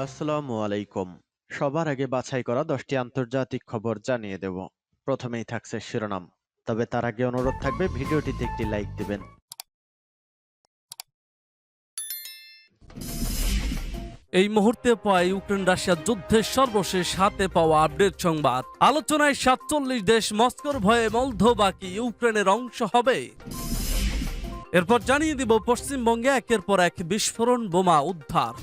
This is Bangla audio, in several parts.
আসসালামু আলাইকুম। সবার আগে বাছাই করা 10টি আন্তর্জাতিক খবর জানিয়ে দেব। প্রথমেই থাকছে শিরোনাম। তবে তার আগে অনুরোধ থাকবে ভিডিওটিতে একটি লাইক দিবেন। এই মুহূর্তে পাওয়া ইউক্রেন রাশিয়া যুদ্ধের সর্বশেষ হাতে পাওয়া আপডেট সংবাদ। আলোচনায় 47 দেশ, মস্কোর ভয়ে মলদোভা কি ইউক্রেনের অংশ হবে? এরপর জানিয়ে দিব পশ্চিমবঙ্গে একের পর এক বিস্ফোরণ বোমা উদ্ধার।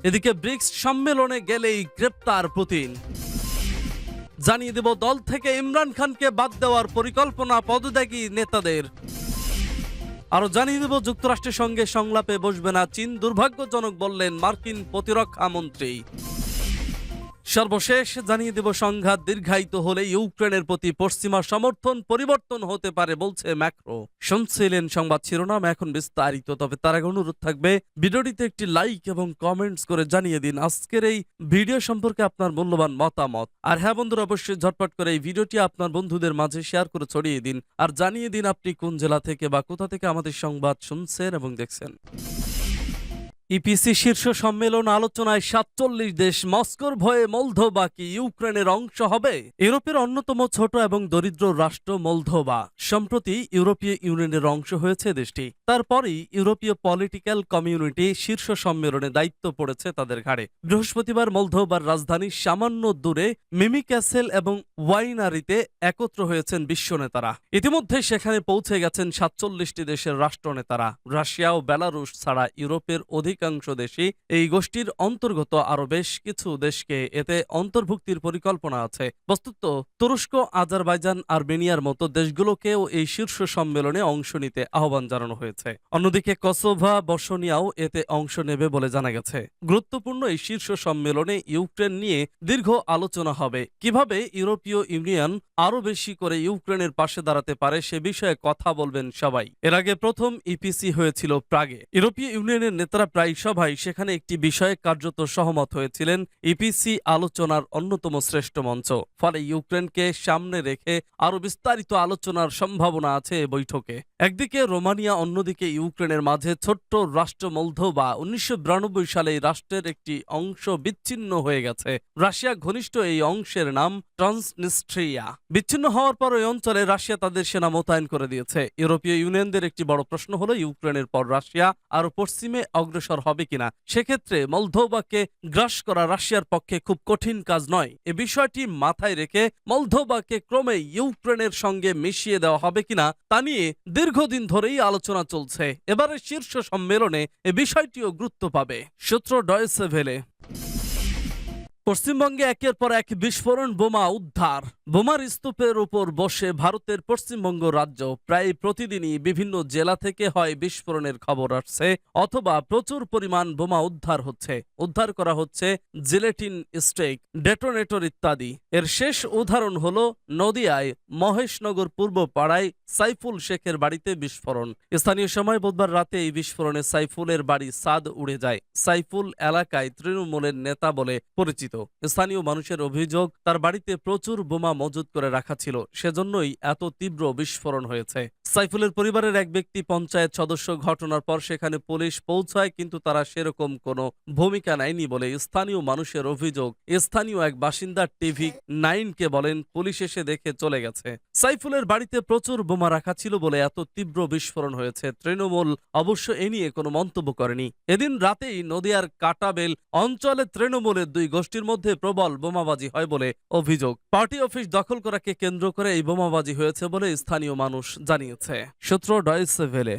এদিকে ব্রিক্স সম্মেলনে গেলেই গ্রেপ্তার পুতিন। জানিয়ে দেব দল থেকে ইমরান খানকে বাদ দেওয়ার পরিকল্পনা পদত্যাগী নেতাদের। আরো জানিয়ে দেব যুক্তরাষ্ট্রের সঙ্গে সংলাপে বসবে না চীন, দুর্ভাগ্যজনক বললেন মার্কিন প্রতিরক্ষা মন্ত্রী। সর্বশেষ জানিয়ে দেব সংঘাত দীর্ঘায়িত হলে ইউক্রেনের প্রতি পশ্চিমা সমর্থন পরিবর্তন হতে পারে বলছে ম্যাক্রো। শুনছিলেন সংবাদ শিরোনাম, এখন বিস্তারিত। তবে তার আগে অনুরোধ থাকবে ভিডিওটিতে একটি লাইক এবং কমেন্টস করে জানিয়ে দিন আজকের এই ভিডিও সম্পর্কে আপনার মূল্যবান মতামত। আর হ্যাঁ বন্ধুরা, অবশ্যই ঝটপট করে এই ভিডিওটি আপনার বন্ধুদের মাঝে শেয়ার করে ছড়িয়ে দিন। আর জানিয়ে দিন আপনি কোন জেলা থেকে বা কোথা থেকে আমাদের সংবাদ শুনছেন এবং দেখছেন। ইপিসি শীর্ষ সম্মেলন আলোচনায় 47 দেশ, মস্কোর ভয়ে মলদোভা কি ইউক্রেনের অংশ হবে? ইউরোপের অন্যতম ছোট এবং দরিদ্র রাষ্ট্র মলদোভা সম্প্রতি ইউরোপীয় ইউনিয়নের অংশ হয়েছে দেশটি। তারপরই ইউরোপীয় পলিটিক্যাল কমিউনিটি শীর্ষ সম্মেলনে দায়িত্ব পড়েছে তাদের ঘাড়ে। বৃহস্পতিবার মলদোভার রাজধানী সামান্য দূরে মিমিক্যাসেল এবং ওয়াইনারিতে একত্র হয়েছেন বিশ্ব নেতারা। ইতিমধ্যে সেখানে পৌঁছে গেছেন 47টি দেশের রাষ্ট্রনেতারা। রাশিয়া ও বেলারুশ ছাড়া ইউরোপের অধিকাংশ দেশই এই গোষ্ঠীর অন্তর্গত। আরো বেশ কিছু দেশকে এতে অন্তর্ভুক্তির পরিকল্পনা আছে। বস্তুত তুরস্ক, আজারবাইজান, আর্মেনিয়ার মতো দেশগুলোকেও এই শীর্ষ সম্মেলনে অংশ নিতে আহ্বান জানানো হয়েছে। অন্যদিকে কসোভো, বসনিয়াও এতে অংশ নেবে বলে জানা গেছে। গুরুত্বপূর্ণ এই শীর্ষ সম্মেলনে ইউক্রেন নিয়ে দীর্ঘ আলোচনা হবে। কিভাবে ইউরোপীয় ইউনিয়ন আরো বেশি করে ইউক্রেনের পাশে দাঁড়াতে পারে সে বিষয়ে কথা বলবেন সবাই। এর আগে প্রথম ইপিসি হয়েছিল প্রাগে। ইউরোপীয় ইউনিয়নের নেতারা প্রায় সভায় সেখানে একটি বিষয়ে কার্যত সহমত হয়েছিলেন। ইপিসি আলোচনার অন্যতম শ্রেষ্ঠ মঞ্চ। ফলে ইউক্রেনকে সামনে রেখে আরো বিস্তারিত আলোচনার সম্ভাবনা আছে এ বৈঠকে। একদিকে রোমানিয়া, অন্যদিকে ইউক্রেনের মাঝে ছোট্ট রাষ্ট্র মলদোভা। 1992 সালে এই রাষ্ট্রের একটি অংশ বিচ্ছিন্ন হয়ে গেছে। রাশিয়া ঘনিষ্ঠ এই অংশের নাম ট্রান্সনিস্ট্রিয়া। বিচ্ছিন্ন হওয়ার পর ওই অঞ্চলে রাশিয়া তাদের সেনা মোতায়েন করে দিয়েছে। ইউরোপীয় ইউনিয়নদের একটি বড় প্রশ্ন হলো ইউক্রেনের পর রাশিয়া আরো পশ্চিমে অগ্রসর হবে কিনা। সেক্ষেত্রে মলদোভাকে গ্রাস করা রাশিয়ার পক্ষে খুব কঠিন কাজ নয়। এ বিষয়টি মাথায় রেখে মলদোভাকে ক্রমে ইউক্রেনের সঙ্গে মিশিয়ে দেওয়া হবে কিনা তা নিয়ে দীর্ঘদিন ধরেই আলোচনা চলছে। এবারে শীর্ষ সম্মেলনে এ বিষয়টিও গুরুত্ব পাবে। সূত্র ডয়েচে ভেলে। পশ্চিমবঙ্গে একের পর এক বিস্ফোরণ বোমা উদ্ধার। বোমার স্তূপের উপর বসে ভারতের পশ্চিমবঙ্গ রাজ্য প্রায় প্রতিদিনই বিভিন্ন জেলা থেকে হয় বিস্ফোরণের খবর আসছে, অথবা প্রচুর পরিমাণ বোমা উদ্ধার হচ্ছে। উদ্ধার করা হচ্ছে জিলেটিন স্টেক, ডেটোনেটর ইত্যাদি। এর শেষ উদাহরণ হলো নদিয়ায় মহেশনগর পূর্ব পাড়ায় সাইফুল শেখের বাড়িতে বিস্ফোরণ। স্থানীয় সময় বুধবার রাতে এই বিস্ফোরণে সাইফুলের বাড়ি ছাদ উড়ে যায়। সাইফুল এলাকায় তৃণমূলের নেতা বলে পরিচিত। স্থানীয় মানুষের অভিযোগ, তার বাড়িতে প্রচুর বোমা মজুত করে রাখা ছিল, সেজন্যই এত তীব্র বিস্ফোরণ হয়েছে। সাইফুলের পরিবারের এক ব্যক্তি পঞ্চায়েত সদস্য ঘটনার পর সেখানে পুলিশ পৌঁছায়, কিন্তু তারা সেরকম কোনো ভূমিকা নেয়নি বলে স্থানীয় মানুষের অভিযোগ। স্থানীয় এক বাসিন্দা TV9-কে বলেন, পুলিশ এসে দেখে চলে গেছে। সাইফুলের বাড়িতে প্রচুর বোমা রাখা ছিল বলে এত তীব্র বিস্ফোরণ হয়েছে। তৃণমূল অবশ্য এ নিয়ে কোনো মন্তব্য করেনি। এদিন রাতেই নদিয়ার কাটাবেল অঞ্চলে তৃণমূলের দুই গোষ্ঠীর মধ্যে প্রবল বোমাবাজি হয় বলে অভিযোগ। পার্টি অফিস দখল করাকে কেন্দ্র করে এই বোমাবাজি হয়েছে বলে স্থানীয় মানুষ জানিয়েছে। সূত্র ডয়েচে ভেলে।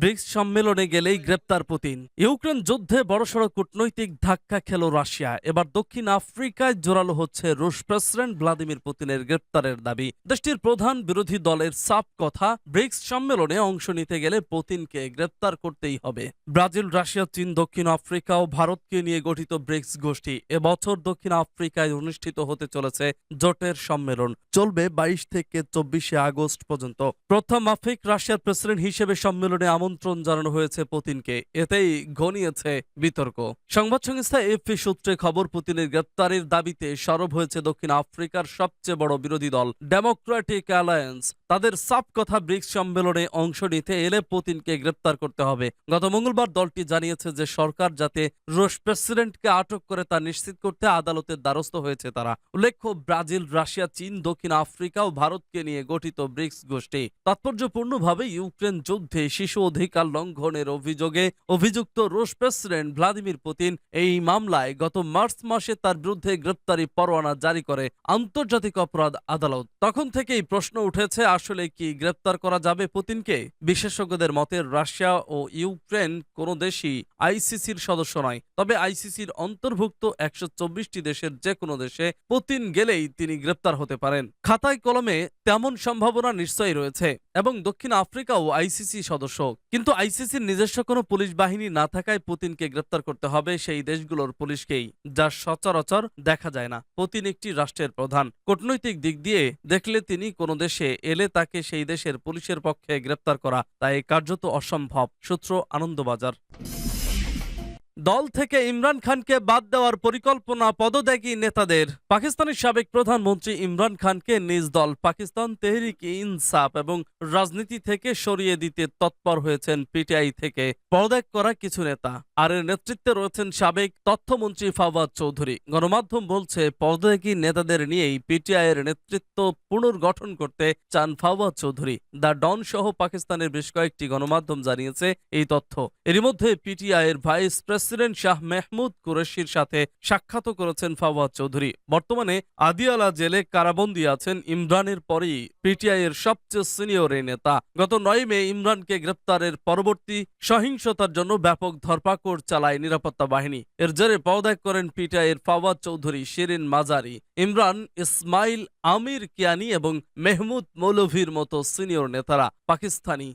ব্রিক্স সম্মেলনে গেলেই গ্রেপ্তার পুতিন। ইউক্রেন যুদ্ধে বড়সড় কূটনৈতিক ধাক্কা খেল রাশিয়া। এবার দক্ষিণ আফ্রিকায় জোরালো হচ্ছে রুশ প্রেসিডেন্ট ভ্লাদিমির পুতিনের গ্রেপ্তারের দাবি। দেশটির প্রধান বিরোধী দলের সাফ কথা, ব্রিক্স সম্মেলনে অংশ নিতে গেলে পুতিনকে গ্রেপ্তার করতেই হবে। ব্রাজিল, রাশিয়া, চীন, দক্ষিণ আফ্রিকা ও ভারতকে নিয়ে গঠিত ব্রিক্স গোষ্ঠী এবছর দক্ষিণ আফ্রিকায় অনুষ্ঠিত হতে চলেছে জোটের সম্মেলন। চলবে 22 থেকে 24 আগস্ট পর্যন্ত। প্রথম আফ্রিক রাশিয়ার প্রেসিডেন্ট হিসেবে সম্মেলনে আমন্ত্রণ জানানো হয়েছে পুতিনকে, এতেই ঘনিয়েছে বিতর্ক। সংবাদ সংস্থা এএফপি সূত্রে খবর, পুতিনের গ্রেপ্তারের দাবিতে সরব হয়েছে দক্ষিণ আফ্রিকার সবচেয়ে বড় বিরোধী দল ডেমোক্রেটিক অ্যালায়েন্স। তাদের সাফ কথা, ব্রিক্স সম্মেলনে অংশ নিতে এলে পুতিনকে গ্রেপ্তার করতে হবে। গত মঙ্গলবার দলটি জানিয়েছে যে সরকার যাতে রুশ প্রেসিডেন্টকে আটক করে তা নিশ্চিত করতে আদালতের দ্বারস্থ হয়েছে তারা। উল্লেখ্য, ব্রাজিল, রাশিয়া, চীন, দক্ষিণ আফ্রিকা ও ভারতকে নিয়ে গঠিত ব্রিক্স গোষ্ঠী তাৎপর্যপূর্ণভাবে ইউক্রেন যুদ্ধে শিশু অধিকার লঙ্ঘনের অভিযোগে অভিযুক্ত রুশ প্রেসিডেন্ট ভ্লাদিমির পুতিন এই মামলায় গত মার্চ মাসে তার বিরুদ্ধে গ্রেপ্তারি পরোয়ানা জারি করে আন্তর্জাতিক অপরাধ আদালত। তখন থেকেই প্রশ্ন উঠেছে, আসলে কি গ্রেপ্তার করা যাবে পুতিনকে? বিশেষজ্ঞদের মতে রাশিয়া ও ইউক্রেন কোনো দেশই আইসিসির সদস্য নয়, তবে আইসিসির অন্তর্ভুক্ত 124টি দেশের যে কোনো দেশে পুতিন গেলেই তিনি গ্রেপ্তার হতে পারেন। খাতায় কলমে তেমন সম্ভাবনা নিশ্চয়ই রয়েছে এবং দক্ষিণ আফ্রিকাও আইসিসি সদস্য, কিন্তু আইসিসির নিজস্ব কোনো পুলিশ বাহিনী না থাকায় পুতিনকে গ্রেপ্তার করতে হবে সেই দেশগুলোর পুলিশকেই, যা সচরাচর দেখা যায় না। পুতিন একটি রাষ্ট্রের প্রধান, কূটনৈতিক দিক দিয়ে দেখলে তিনি কোনো দেশে এলে তাকে সেই দেশের পুলিশের পক্ষে গ্রেপ্তার করা তাই কার্যত অসম্ভব। সূত্র আনন্দবাজার। দল থেকে ইমরান খানকে বাদ দেওয়ার পরিকল্পনা পদত্যাগী নেতাদের। পাকিস্তানের সাবেক প্রধানমন্ত্রী ইমরান খানকে নিজ দল পাকিস্তান তেহরিক-ই-ইনসাফ এবং রাজনীতি থেকে সরিয়ে দিতে তৎপর হয়েছেন পিটিআই থেকে পদত্যাগ করা কিছু নেতা। আর এর নেতৃত্বে রয়েছেন সাবেক তথ্যমন্ত্রী ফাওয়াদ চৌধুরী। গণমাধ্যম বলছে, পদত্যাগী নেতাদের নিয়েই পিটিআই এর নেতৃত্ব পুনর্গঠন করতে চান ফাওয়াদ চৌধুরী। দ্য ডন সহ পাকিস্তানের বেশ কয়েকটি গণমাধ্যম জানিয়েছে এই তথ্য। এরই মধ্যে পিটিআই এর ভাইস প্রেসিডেন্ট শাহ মেহমুদ কুরেশির সাথে সাক্ষাৎ করেছেন ফাওয়াদ চৌধুরী। বর্তমানে আদিয়ালা জেলে কারাবন্দী আছেন ইমরানের পরেই পিটিআই এর সবচেয়ে সিনিয়র এই নেতা। গত 9 মে ইমরানকে গ্রেপ্তারের পরবর্তী সহিংসতার জন্য ব্যাপক ধরপাকড় চালায় নিরাপত্তা বাহিনী। এর জেরে পদত্যাগ করেন পিটিআই এর ফাওয়াদ চৌধুরী, শিরিন মাজারি, ইমরান, ইসমাইল, আমির কিয়ানি এবং মেহমুদ মৌলভীর মতো সিনিয়র নেতারা। পাকিস্তানি।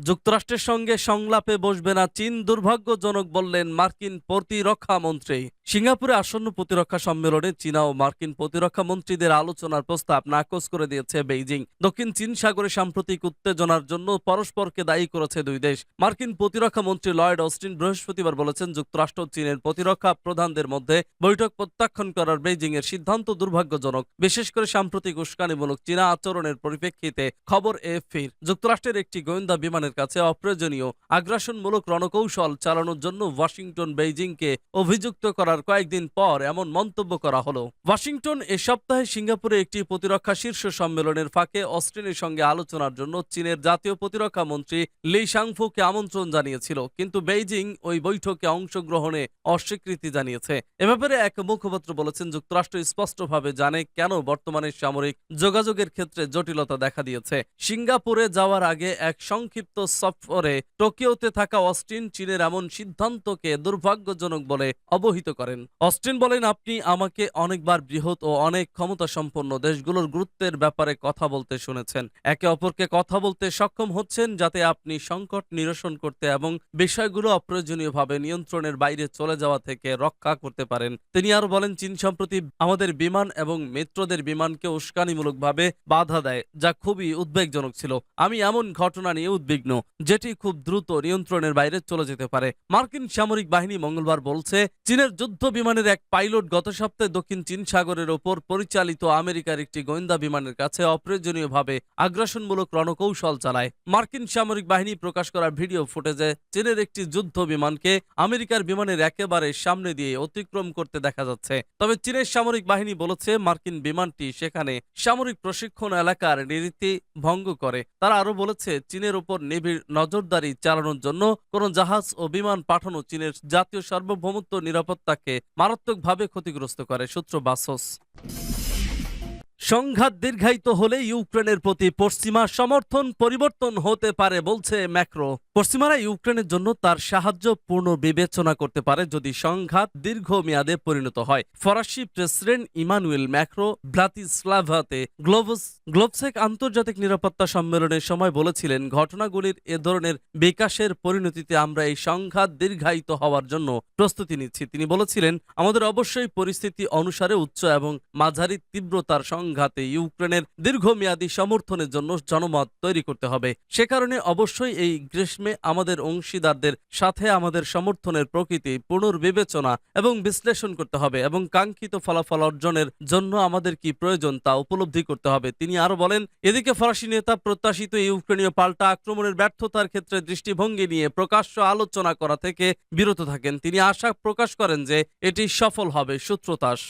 যুক্তরাষ্ট্রের সঙ্গে সংলাপে বসবে না চীন, দুর্ভাগ্যজনক বললেন মার্কিন প্রতিরক্ষা মন্ত্রী। সিঙ্গাপুরে আসন্ন প্রতিরক্ষা সম্মেলনে চীনা ও মার্কিন প্রতিরক্ষা মন্ত্রীদের আলোচনার প্রস্তাব নাকচ করে দিয়েছে বেইজিং। দক্ষিণ চীন সাগরে সাম্প্রতিক উত্তেজনার জন্য পরস্পরকে দায়ী করেছে দুই দেশ। মার্কিন প্রতিরক্ষা মন্ত্রী লয়েড অস্টিন বৃহস্পতিবার বলেছেন, যুক্তরাষ্ট্র ও চীনের প্রতিরক্ষা প্রধানদের মধ্যে বৈঠক প্রত্যাখ্যান করার বেইজিং এর সিদ্ধান্ত দুর্ভাগ্যজনক, বিশেষ করে সাম্প্রতিক উস্কানিমূলক চীনা আচরণের পরিপ্রেক্ষিতে। খবর এএফপির। যুক্তরাষ্ট্রের একটি গোয়েন্দা বিমানের কাছে অপ্রয়োজনীয় আগ্রাসনমূলক রণকৌশল চালানোর জন্য ওয়াশিংটন বেইজিংকে অভিযুক্ত করার কয়েকদিন পর এমন মন্তব্য করা হলো। ওয়াশিংটন এ সপ্তাহে সিঙ্গাপুরে একটি প্রতিরক্ষা শীর্ষ সম্মেলনের ফাঁকে অস্টিনের সঙ্গে আলোচনার জন্য চীনের জাতীয় প্রতিরক্ষা মন্ত্রী লি শাংফুকে আমন্ত্রণ জানিয়েছিল, কিন্তু বেইজিং ওই বৈঠকে অংশগ্রহণে অস্বীকৃতি জানিয়েছে। এ ব্যাপারে এক মুখপাত্র বলেছেন, যুক্তরাষ্ট্র স্পষ্টভাবে জানে কেন বর্তমানে সামরিক যোগাযোগের ক্ষেত্রে জটিলতা দেখা দিয়েছে। সিঙ্গাপুরে যাওয়ার আগে এক সংক্ষিপ্ত সফরে টোকিওতে থাকা অস্টিন চীনের এমন সিদ্ধান্তকে দুর্ভাগ্যজনক বলে অবহিত করেন। অস্টিন বলেন, আপনি আমাকে অনেকবার বৃহৎ ও অনেক ক্ষমতা সম্পন্ন দেশগুলোর গুরুত্বের ব্যাপারে কথা বলতে শুনেছেন। একে অপরকে কথা বলতে সক্ষম হচ্ছেন যাতে আপনি সংকট নিরসন করতে এবং বিষয়গুলো অপ্রয়োজনীয়ভাবে নিয়ন্ত্রণের বাইরে চলে যাওয়া থেকে রক্ষা করতে পারেন। তিনি আরো বলেন, চীন সম্প্রতি আমাদের বিমান এবং মিত্রদের বিমানকে উস্কানিমূলকভাবে বাধা দেয়, যা খুবই উদ্বেগজনক ছিল। আমি এমন ঘটনা নিয়ে উদ্বিগ্ন যেটি খুব দ্রুত নিয়ন্ত্রণের বাইরে চলে যেতে পারে। মার্কিন সামরিক বাহিনী মঙ্গলবার বলছে, চীনের যুদ্ধ বিমানের এক পাইলট গত সপ্তাহে দক্ষিণ চীন সাগরের ওপর পরিচালিত আমেরিকার একটি গোয়েন্দা বিমানের কাছে অপ্রয়োজনীয়ভাবে আগ্রাসনমূলক রণকৌশল চালায়। মার্কিন সামরিক বাহিনী প্রকাশ করা ভিডিও ফুটেজে চীনের একটি যুদ্ধ বিমানকে আমেরিকার বিমানের একেবারে সামনে দিয়ে অতিক্রম করতে দেখা যাচ্ছে। তবে চীনের সামরিক বাহিনী বলেছে, মার্কিন বিমানটি সেখানে সামরিক প্রশিক্ষণ এলাকার নীতি ভঙ্গ করে। তারা আরো বলেছে, চীনের উপর নিবিড় নজরদারি চালানোর জন্য কোন জাহাজ ও বিমান পাঠানো চীনের জাতীয় সার্বভৌমত্ব নিরাপত্তাকে মারাত্মকভাবে ক্ষতিগ্রস্ত করে। সূত্র বাসস। সংঘাত দীর্ঘায়িত হলে ইউক্রেনের প্রতি পশ্চিমা সমর্থন পরিবর্তন হতে পারে বলছে ম্যাক্রো। পশ্চিমারা ইউক্রেনের জন্য তার সাহায্য পূর্ণ বিবেচনা করতে পারে যদি সংঘাত দীর্ঘমেয়াদে পরিণত হয়। ফরাসি প্রেসিডেন্ট ইমানুয়েল ম্যাক্রো ব্রাতিস্লাভাতে গ্লোবসেক আন্তর্জাতিক নিরাপত্তা সম্মেলনের সময় বলেছিলেন, ঘটনাগুলির এ ধরনের বিকাশের পরিণতিতে আমরা এই সংঘাত দীর্ঘায়িত হওয়ার জন্য প্রস্তুতি নিচ্ছি। তিনি বলেছিলেন, আমাদের অবশ্যই পরিস্থিতি অনুসারে উচ্চ এবং মাঝারি তীব্রতার সংঘাতে ইউক্রেনের দীর্ঘমেয়াদী সমর্থনের জন্য জনমত তৈরি করতে হবে। সে কারণে অবশ্যই এই গ্রীষ্মে আমাদের অংশীদারদের সাথে আমাদের সমর্থনের প্রকৃতি পুনর্বিবেচনা এবং বিশ্লেষণ করতে হবে এবং কাঙ্ক্ষিত ফলাফল অর্জনের জন্য আমাদের কি প্রয়োজন তা উপলব্ধি করতে হবে। তিনি আরো বলেন, এদিকে ফরাসি নেতা প্রত্যাশিত ইউক্রেনীয় পাল্টা আক্রমণের ব্যর্থতার ক্ষেত্রে দৃষ্টিভঙ্গি নিয়ে প্রকাশ্য আলোচনা করা থেকে বিরত থাকেন। তিনি আশা প্রকাশ করেন যে এটি সফল হবে। সূত্র তাস।